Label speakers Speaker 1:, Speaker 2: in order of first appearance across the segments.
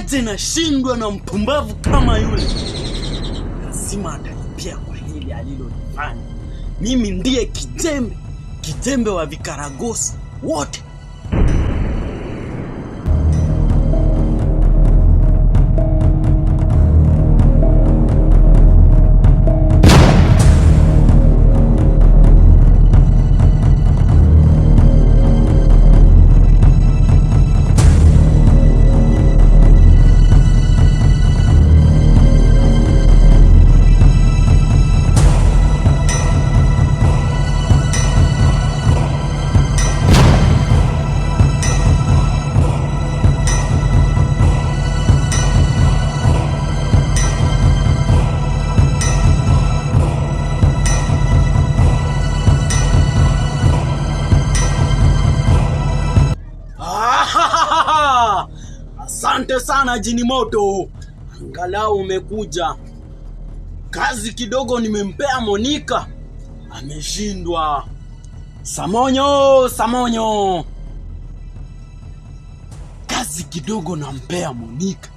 Speaker 1: eti nashindwa na mpumbavu kama yule. Lazima atalipia kwa hili alilolifanya. Mimi ndiye kitembe wa vikaragosi wote. Asante sana jini moto. Angalau umekuja. Kazi kidogo nimempea Monica. Ameshindwa. Samonyo. Kazi kidogo nampea Monica.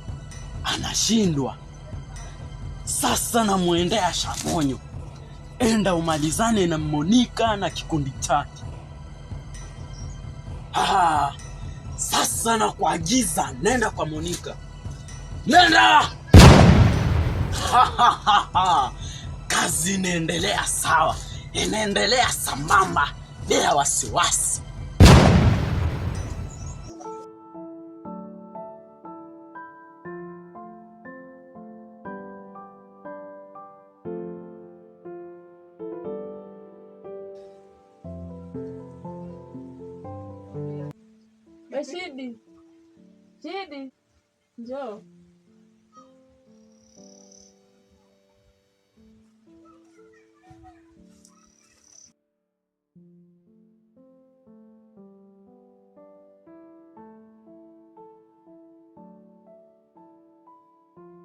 Speaker 1: Anashindwa. Sasa namuendea Samonyo. Enda umalizane na Monica na kikundi chake. Sasa na kuagiza, nenda kwa Monica. Nenda! Kazi inaendelea sawa. Inaendelea sambamba bila wasiwasi.
Speaker 2: Chidi, njoo.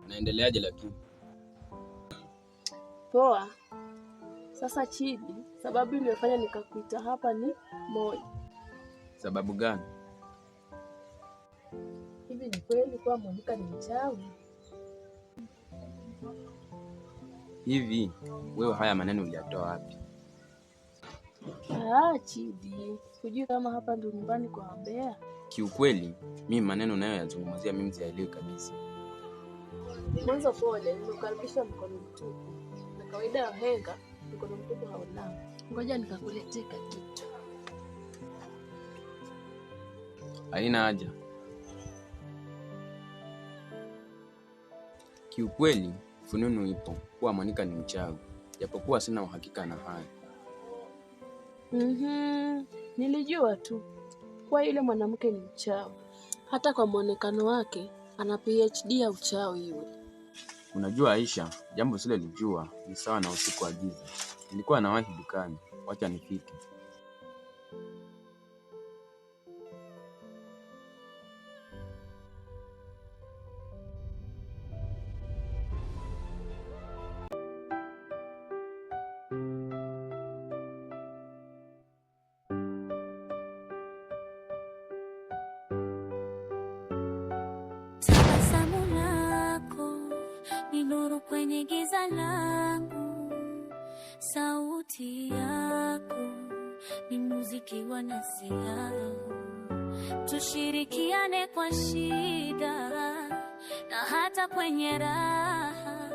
Speaker 3: Naendeleaje lakini?
Speaker 2: Poa. Sasa Chidi, sababu iliyofanya nikakuita hapa ni moja.
Speaker 3: Sababu gani?
Speaker 2: Hivi ni kweli kwa Monica ni mchawi?
Speaker 3: Hivi wewe haya maneno uliyatoa wapi?
Speaker 2: Chidi, sijui kama hapa ndo nyumbani kwa Wambea.
Speaker 3: Kiukweli mimi maneno nayo yazungumzia mimi sielewi kabisa.
Speaker 2: Mwanzo pole, nimekukaribisha mkono mtupu. Na kawaida ya henga, mkono mtupu haulamba. Ngoja nikakuletea kitu.
Speaker 3: Haina haja. Kiukweli fununu ipo kuwa Monica ni mchawi, japokuwa sina uhakika na haya.
Speaker 2: Nilijua tu kwa yule mwanamke ni mchawi. Hata kwa muonekano wake ana PhD ya uchawi yule.
Speaker 3: Unajua Aisha, jambo sile lijua ni sawa na usiku wa giza. Nilikuwa nawahi dukani, wacha nifike.
Speaker 4: Tabasamu lako ni nuru kwenye giza langu, sauti yako ni muziki wa nafsi yangu. Tushirikiane kwa shida na hata kwenye raha,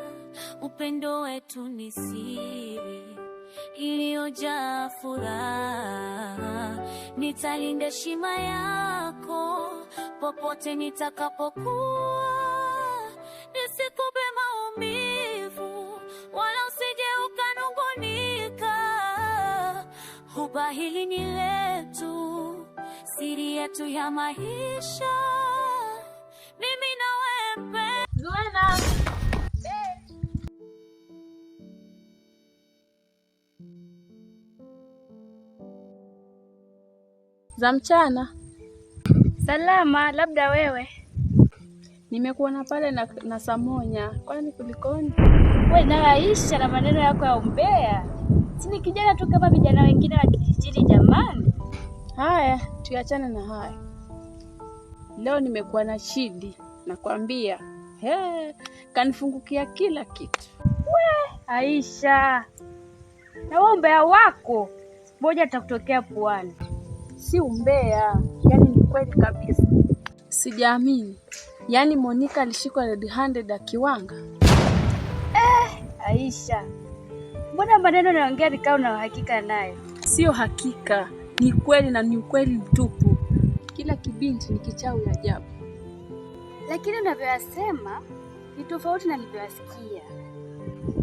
Speaker 4: upendo wetu ni siri iliyojaa furaha. Nitalinda heshima yako popote nitakapokuwa, nisikupe maumivu wala usije ukanungunika. Huba hili ni letu, siri yetu ya maisha, mimi na wewe.
Speaker 2: Zuena! Za mchana.
Speaker 5: Salama, labda wewe?
Speaker 2: Nimekuona pale na Samonya. Kwani kulikoni?
Speaker 5: Wewe na Aisha na maneno yako ya umbea. Si ni kijana tu kama vijana wengine wa kijijini jamani.
Speaker 2: Haya, tuachane na haya. Leo nimekuwa na Chidi. nakwambia. Kanifungukia kila kitu.
Speaker 5: Aisha, na wewe umbea wako moja atakutokea puani.
Speaker 2: Si umbea, yaani ni kweli kabisa. Sijaamini. Yaani Monica alishikwa red handed akiwanga.
Speaker 5: Aisha, mbona maneno naongea nikao na uhakika nayo?
Speaker 2: Sio hakika, ni kweli na ni ukweli mtupu. Kila kibinti ni kichawi ajabu.
Speaker 5: Lakini unavyoyasema ni tofauti na nilivyoyasikia.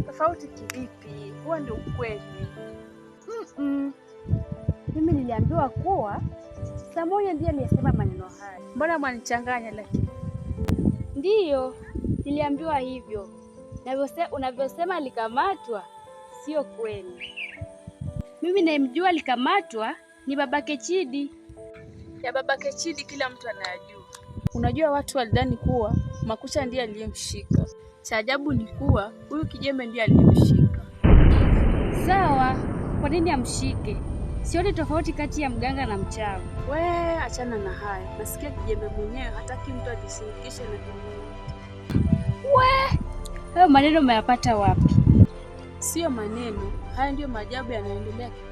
Speaker 2: Tofauti kivipi? Huo ndio ukweli.
Speaker 5: Mimi niliambiwa kuwa Samoya ndiye aliyesema maneno haya.
Speaker 2: Mbona mwanichanganya lakini?
Speaker 5: Ndiyo, niliambiwa hivyo. Unavyosema alikamatwa, sio kweli. Mimi naimjua alikamatwa ni babake Chidi.
Speaker 2: Ya babake Chidi kila mtu anayajua. Unajua watu walidhani kuwa Makucha ndiye aliyemshika. Cha ajabu ni kuwa huyu kijembe ndiye aliyemshika.
Speaker 5: Sawa, kwa nini amshike? Sioni tofauti kati ya mganga na mchawi.
Speaker 2: Achana na haya. Nasikia kijembe mwenyewe hataki mtu ajishirikishe na dunia.
Speaker 5: Hayo maneno umeyapata wapi?
Speaker 2: Sio maneno, haya ndio maajabu yanayoendelea kijijini.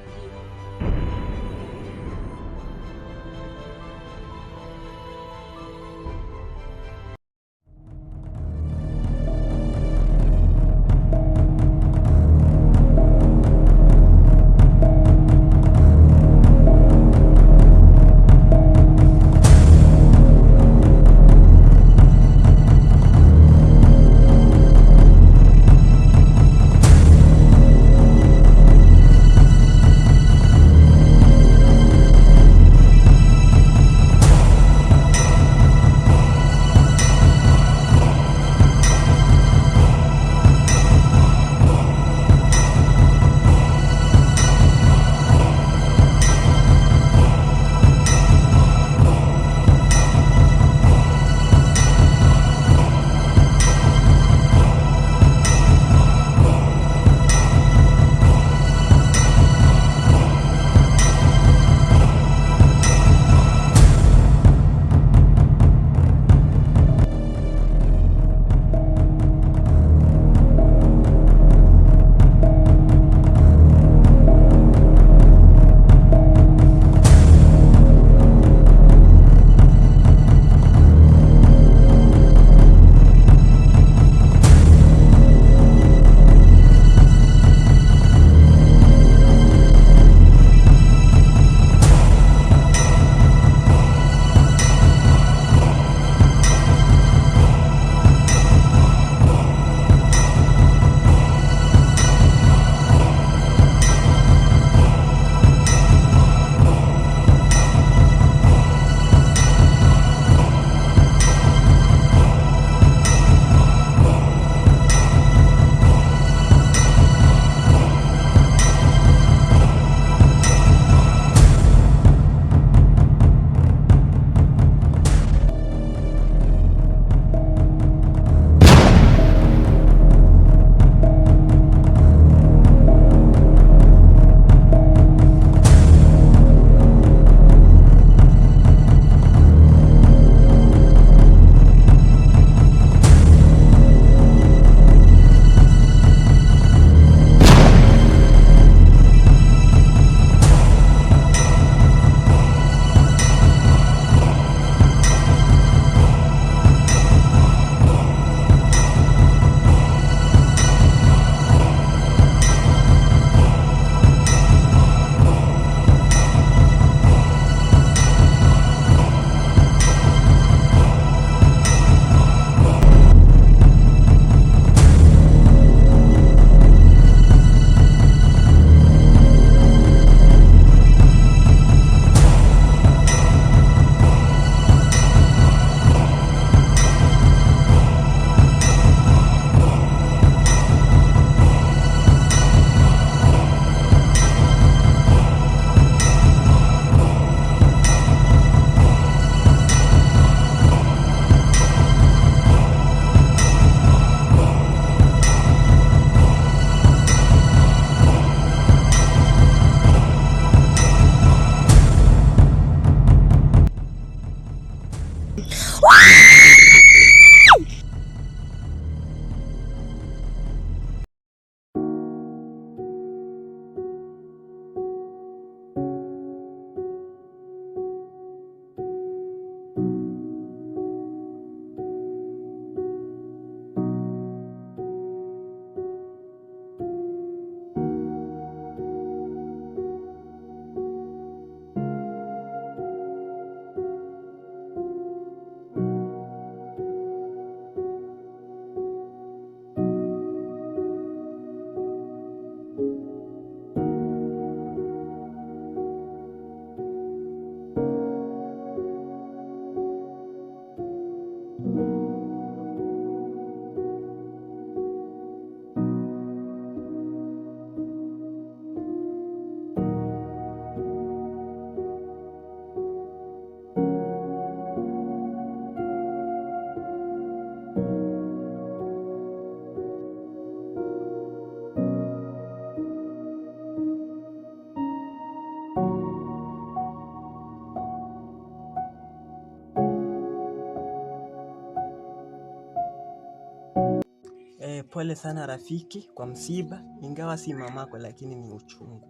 Speaker 6: Pole sana rafiki kwa msiba, ingawa si mamako lakini ni uchungu.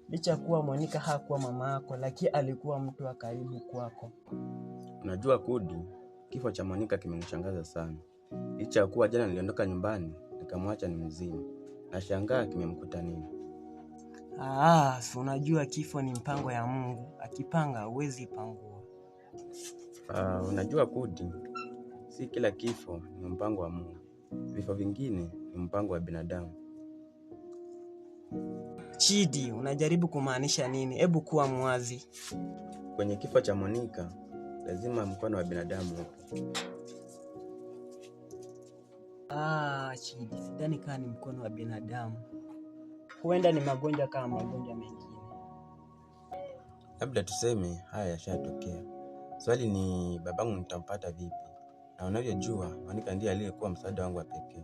Speaker 6: Licha kuwa Monica hakuwa mama yako, lakini alikuwa mtu wa karibu kwako.
Speaker 3: Unajua Kudi, kifo cha Monica kimenishangaza sana. Licha kuwa jana niliondoka nyumbani, nikamwacha ni mzima. Nashangaa kimemkuta nini.
Speaker 6: Si unajua kifo ni mpango ya Mungu, akipanga huwezi pangua.
Speaker 3: Unajua Kudi, si kila kifo ni mpango wa Mungu. Vifo vingine ni mpango wa binadamu.
Speaker 6: Chidi, unajaribu kumaanisha nini? Hebu kuwa mwazi.
Speaker 3: Kwenye kifo cha Monica, lazima mkono wa binadamu upo.
Speaker 6: Chidi, sidhani kama ni mkono wa binadamu. Huenda ni magonjwa kama magonjwa mengine.
Speaker 3: Labda tuseme haya yashatokea. Swali ni babangu nitampata vipi? Na unavyojua Monica ndiye aliyekuwa msaada wangu wa pekee.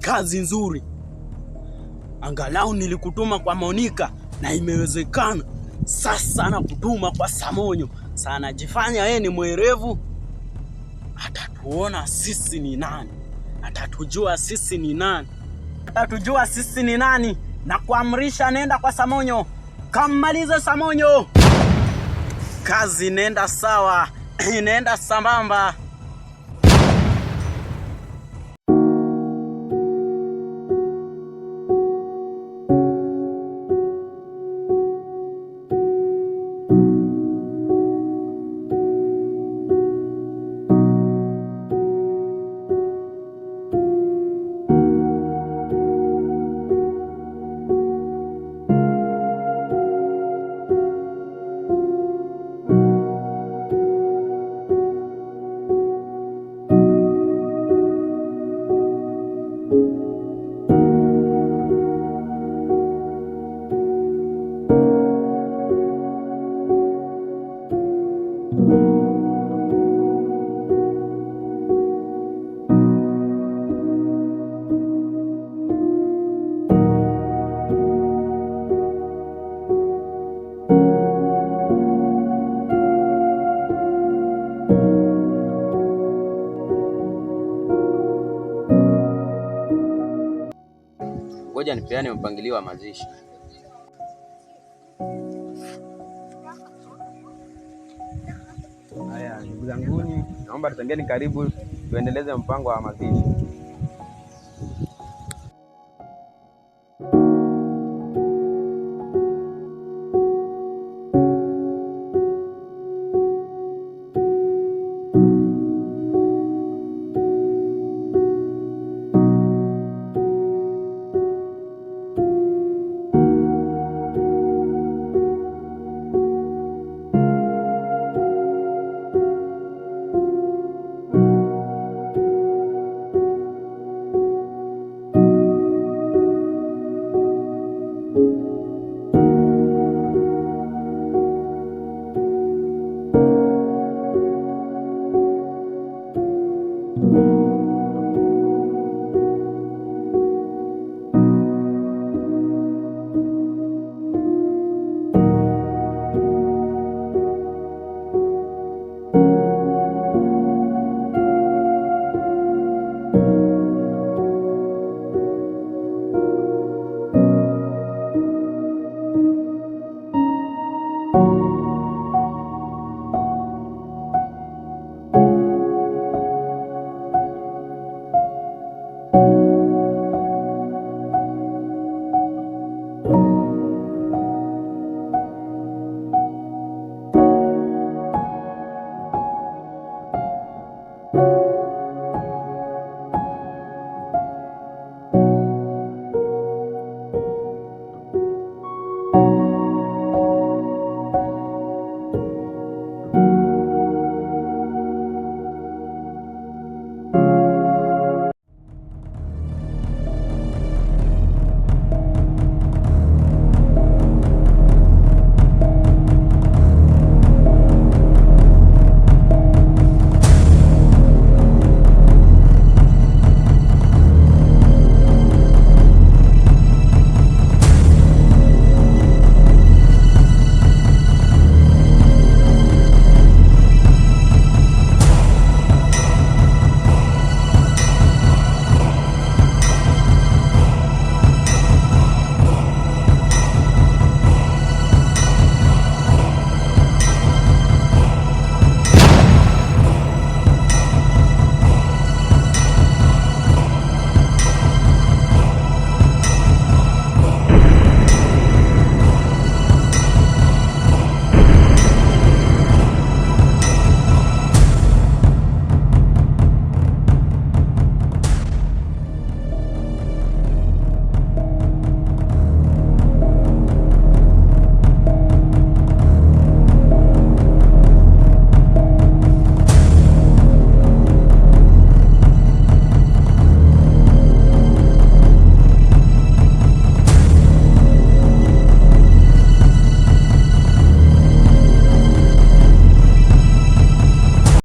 Speaker 1: Kazi nzuri. Angalau nilikutuma kwa Monica na imewezekana. Sasa nakutuma kwa Samonyo. Sana jifanya yeye ni mwerevu. Atatuona sisi ni nani. Atatujua sisi ni nani. Na kuamrisha nenda kwa Samonyo. Kamalize Samonyo. Kazi nenda sawa. Nenda sambamba.
Speaker 3: Ngoja nipeane mpangilio wa mazishi. Haya, ndugu zangu, naomba tutengeeni karibu tuendeleze mpango wa mazishi.